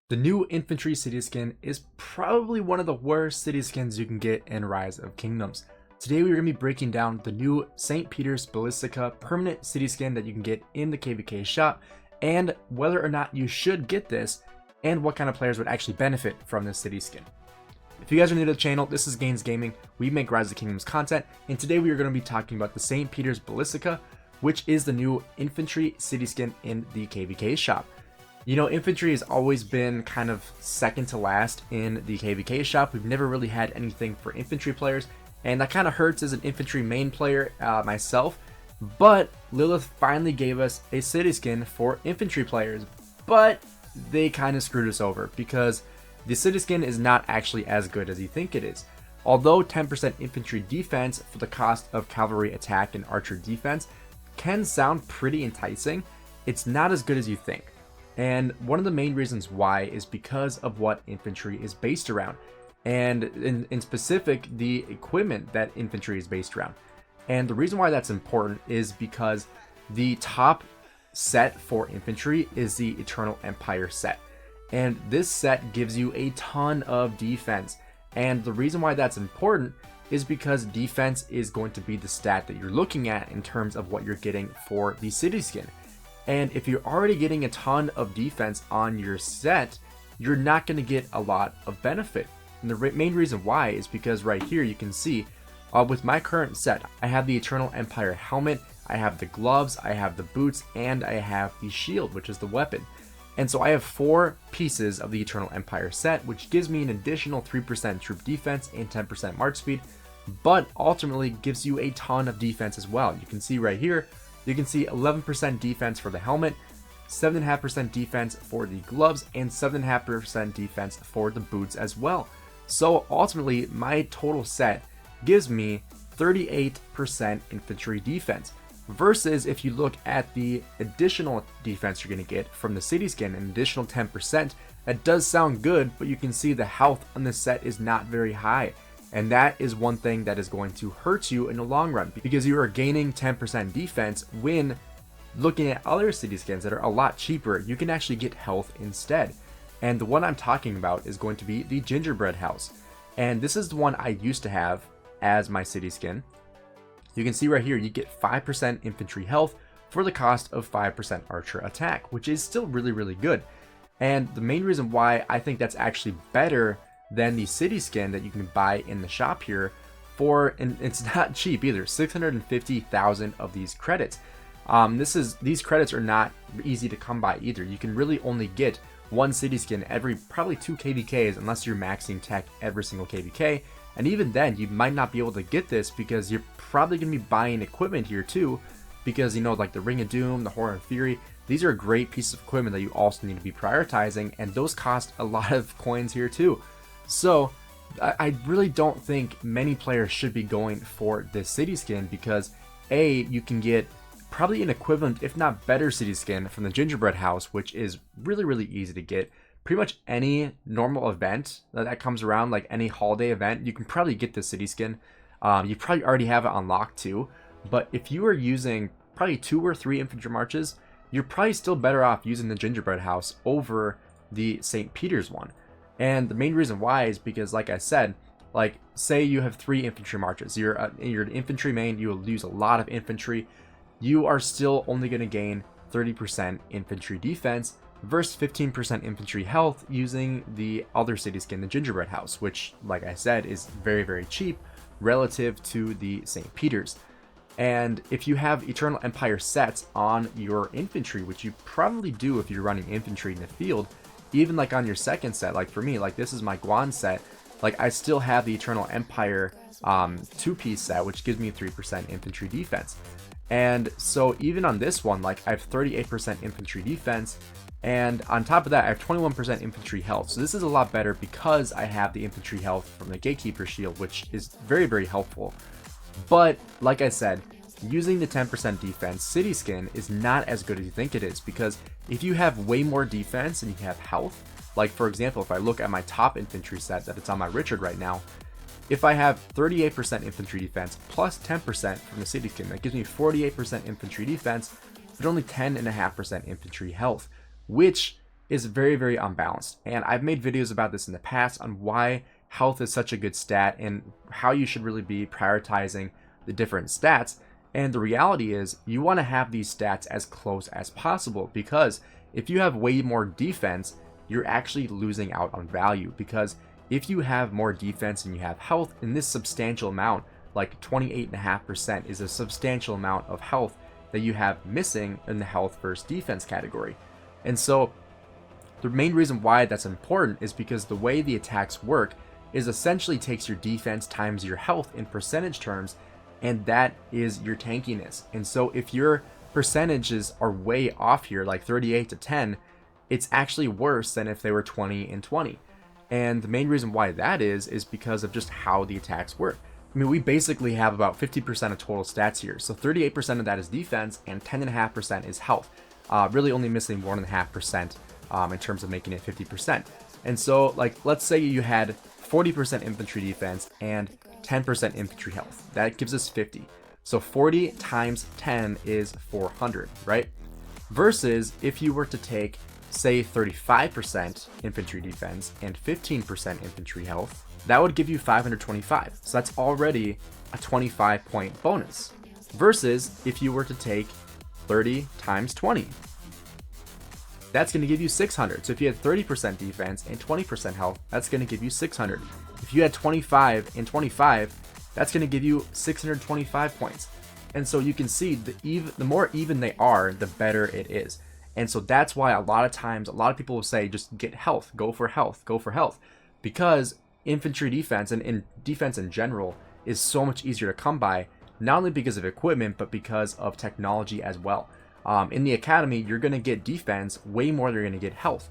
The new Infantry City Skin is probably one of the worst city skins you can get in Rise of Kingdoms. Today we're going to be breaking down the new St. Peter's Basilcia permanent city skin that you can get in the KVK shop, and whether or not you should get this, and what kind of players would actually benefit from this city skin. If you guys are new to the channel, this is Gainz Gaming. We make Rise of Kingdoms content, and today we are going to be talking about the St. Peter's Basilcia, which is the new Infantry City Skin in the KVK shop. You know, infantry has always been kind of second to last in the KVK shop. We've never really had anything for infantry players, and that kind of hurts as an infantry main player myself. But Lilith finally gave us a city skin for infantry players, but they kind of screwed us over because the city skin is not actually as good as you think it is. Although 10% infantry defense for the cost of cavalry attack and archer defense can sound pretty enticing, it's not as good as you think. And one of the main reasons why is because of what infantry is based around, and in specific the equipment that infantry is based around. And the reason why that's important is because the top set for infantry is the Eternal Empire set, and this set gives you a ton of defense. And the reason why that's important is because defense is going to be the stat that you're looking at in terms of what you're getting for the city skin. And if you're already getting a ton of defense on your set, you're not going to get a lot of benefit. And the main reason why is because right here you can see with my current set, I have the Eternal Empire helmet, I have the gloves, I have the boots, and I have the shield, which is the weapon. And so I have 4 pieces of the Eternal Empire set, which gives me an additional 3% troop defense and 10% march speed, but ultimately gives you a ton of defense as well. You can see right here, you can see 11% defense for the helmet, 7.5% defense for the gloves, and 7.5% defense for the boots as well. So ultimately, my total set gives me 38% infantry defense. Versus if you look at the additional defense you're going to get from the city skin, an additional 10%, that does sound good, but you can see the health on this set is not very high. And that is one thing that is going to hurt you in the long run, because you are gaining 10% defense when looking at other city skins that are a lot cheaper, you can actually get health instead. And the one I'm talking about is going to be the Gingerbread house. And this is the one I used to have as my city skin. You can see right here, you get 5% infantry health for the cost of 5% archer attack, which is still really, really good. And the main reason why I think that's actually better than the city skin that you can buy in the shop here for, and it's not cheap either, 650,000 of these credits. These credits are not easy to come by either. You can really only get one city skin every probably 2 KVKs unless you're maxing tech every single KVK. And even then, you might not be able to get this because you're probably going to be buying equipment here too, because, you know, like the Ring of Doom, the Horror and Fury, these are great pieces of equipment that you also need to be prioritizing, and those cost a lot of coins here too. So I really don't think many players should be going for this city skin because A, you can get probably an equivalent, if not better, city skin from the Gingerbread house, which is really, really easy to get. Pretty much any normal event that comes around, like any holiday event, you can probably get this city skin. You probably already have it unlocked too, but if you are using probably 2 or 3 infantry marches, you're probably still better off using the Gingerbread house over the St. Peter's one. And the main reason why is because, like I said, like say you have 3 infantry marches, you're an infantry main, you will lose a lot of infantry, you are still only going to gain 30% infantry defense versus 15% infantry health using the other city skin, the Gingerbread house, which, like I said, is very, very cheap relative to the St. Peter's. And if you have Eternal Empire sets on your infantry, which you probably do if you're running infantry in the field, even like on your second set, like for me, like this is my Guan set, like I still have the Eternal Empire 2-piece set, which gives me 3% infantry defense. And so even on this one, like I have 38% infantry defense, and on top of that I have 21% infantry health. So this is a lot better because I have the infantry health from the Gatekeeper shield, which is very, very helpful. But like I said, using the 10% defense city skin is not as good as you think it is, because if you have way more defense and you have health, like for example, if I look at my top infantry set that it's on my Richard right now, if I have 38% infantry defense plus 10% from the city skin, that gives me 48% infantry defense, but only 10.5% infantry health, which is very, very unbalanced. And I've made videos about this in the past on why health is such a good stat and how you should really be prioritizing the different stats. And the reality is you want to have these stats as close as possible, because if you have way more defense, you're actually losing out on value. Because if you have more defense and you have health in this substantial amount, like 28.5% is a substantial amount of health that you have missing in the health versus defense category. And so the main reason why that's important is because the way the attacks work is essentially takes your defense times your health in percentage terms, and that is your tankiness. And so if your percentages are way off here, like 38 to 10, it's actually worse than if they were 20 and 20. And the main reason why that is because of just how the attacks work. I mean, we basically have about 50% of total stats here. So 38% of that is defense and 10.5% is health. Really only missing 1.5% in terms of making it 50%. And so, like, let's say you had 40% infantry defense and 10% infantry health. That gives us 50. So 40 times 10 is 400, right? Versus if you were to take, say, 35% infantry defense and 15% infantry health, that would give you 525. So that's already a 25-point bonus. Versus if you were to take 30 times 20, that's going to give you 600. So if you had 30% defense and 20% health, that's going to give you 600. If you had 25 and 25, that's going to give you 625 points. And so you can see the more even they are, the better it is. And so that's why a lot of times, a lot of people will say, just get health, go for health, go for health. Because infantry defense and in defense in general is so much easier to come by, not only because of equipment, but because of technology as well. In the academy, you're going to get defense way more than you're going to get health.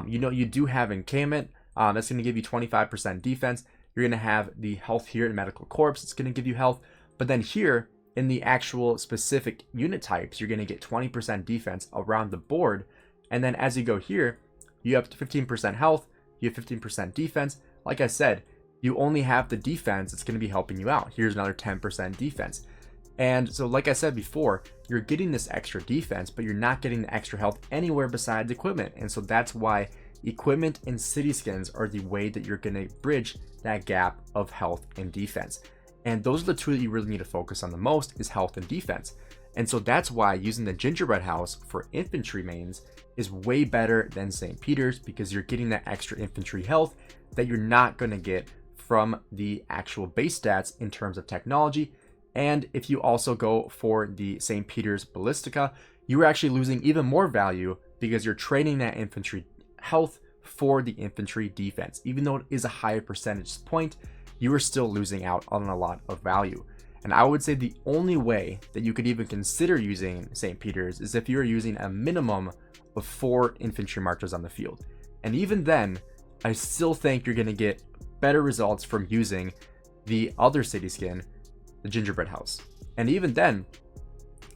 You do have encampment, that's going to give you 25% defense. You're going to have the health here in medical corps, it's going to give you health. But then here in the actual specific unit types, you're going to get 20% defense around the board. And then as you go here, you have 15% health, you have 15% defense. Like I said, you only have the defense that's going to be helping you out. Here's another 10% defense. And so, like I said before, you're getting this extra defense, but you're not getting the extra health anywhere besides equipment. And so that's why equipment and city skins are the way that you're going to bridge that gap of health and defense. And those are the two that you really need to focus on the most, is health and defense. And so that's why using the Gingerbread house for infantry mains is way better than St. Peter's, because you're getting that extra infantry health that you're not going to get from the actual base stats in terms of technology. And if you also go for the St. Peter's Basilcia, you're actually losing even more value because you're trading that infantry health for the infantry defense. Even though it is a higher percentage point, you are still losing out on a lot of value. And I would say the only way that you could even consider using St. Peter's is if you're using a minimum of 4 infantry marches on the field. And even then, I still think you're going to get better results from using the other city skin, the Gingerbread house. And even then,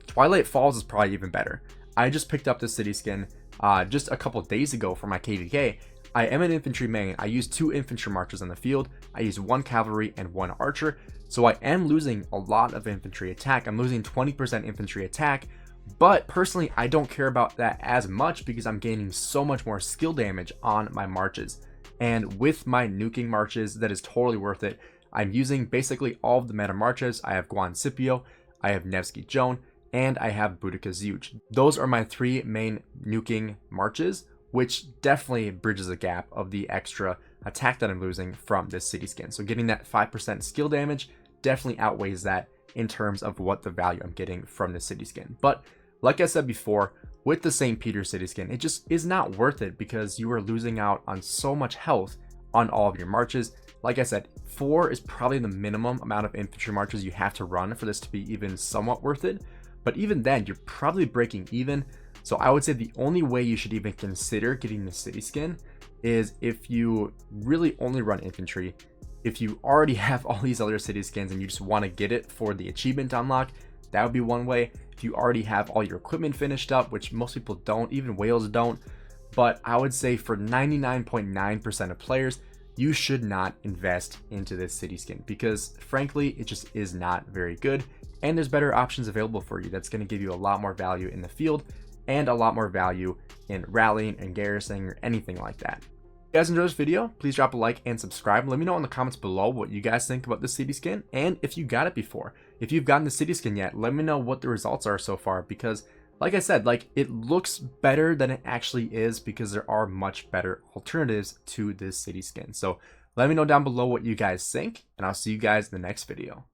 Twilight Falls is probably even better. I just picked up this city skin just a couple days ago for my KVK. I am an infantry main. I use 2 infantry marchers on the field. I use 1 cavalry and 1 archer. So I am losing a lot of infantry attack. I'm losing 20% infantry attack. But personally, I don't care about that as much because I'm gaining so much more skill damage on my marches. And with my nuking marches, that is totally worth it. I'm using basically all of the meta marches. I have Guan Scipio, I have Nevsky Joan, and I have Boudica Zhuge. Those are my 3 main nuking marches, which definitely bridges the gap of the extra attack that I'm losing from this city skin. So getting that 5% skill damage definitely outweighs that in terms of what the value I'm getting from the city skin. But like I said before, with the St. Peter city skin, it just is not worth it because you are losing out on so much health on all of your marches. Like I said, 4 is probably the minimum amount of infantry marches you have to run for this to be even somewhat worth it. But even then, you're probably breaking even. So I would say the only way you should even consider getting the city skin is if you really only run infantry. If you already have all these other city skins and you just want to get it for the achievement unlock, that would be one way. If you already have all your equipment finished up, which most people don't, even whales don't. But I would say for 99.9% of players, you should not invest into this city skin because frankly, it just is not very good. And there's better options available for you that's going to give you a lot more value in the field. and a lot more value in rallying and garrisoning or anything like that. If you guys enjoyed this video, please drop a like and subscribe. Let me know in the comments below what you guys think about this city skin and if you got it before. If you've gotten the city skin yet, let me know what the results are so far, because like I said, it looks better than it actually is because there are much better alternatives to this city skin. So let me know down below what you guys think, and I'll see you guys in the next video.